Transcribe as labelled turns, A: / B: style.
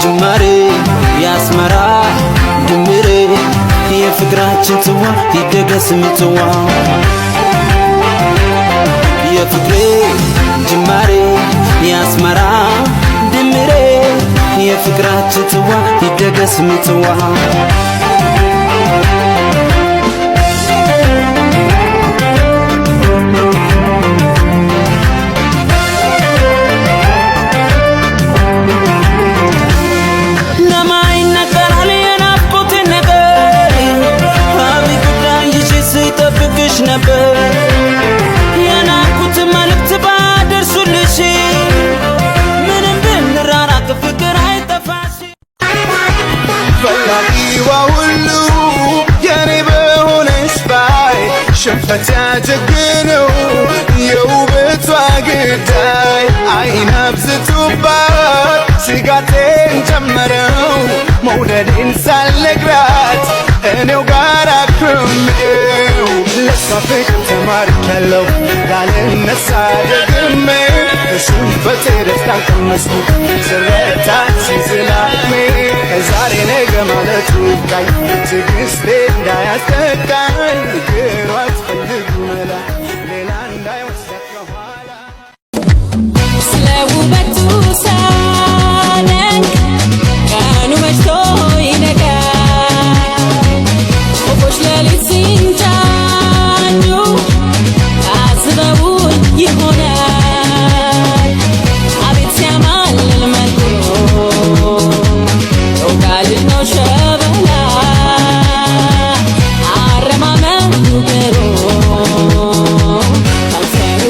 A: ጅማሬ ያስመራ ድምሬ የፍቅራችን ጽዋ ይደገስ ምጽዋ የፍቅሬ ጅማሬ ያስመራ ድምሬ የፍቅራችን ጽዋ ይደገስ ምጽዋ ነበር የናኩት መልእክት ባደርሱልሽ ምንም ብንራራቅ ፍቅር አይጠፋሽ
B: ፈላጊዋ ሁሉ የኔ በሆነሽ ባይ ሽንፈት ያጀግነው የውበቷ ግዳይ አይን አብዝቶባት ስጋቴን ጨመረው መውደዴን ሳልነግራት እኔው ጋር አክርሜው ለሷ ፍቅር ተማርኬያለሁ ላልነሳ ደግሜ እሱን በቴደስታን ቀመስኩ ስረታት ሲዝላሜ ከዛሬ ነገ ማለቱ ይብቃኝ ትዕግስቴ እንዳያስጠቃኝ ንገሯት ፈልጉ መላ ሌላ እንዳይወስዳት ከኋላ
C: ስለ ውበቱ ሳደንቅ ቀኑ መሽቶ ይነጋል ወፎች ሌሊት ሲንጫጩ አስበውኝ ይሆናል አቤት ሲያማልል መልኩ ሮጋል ነው ሸበላ አረማመዱ ግሩም ከንፈሩ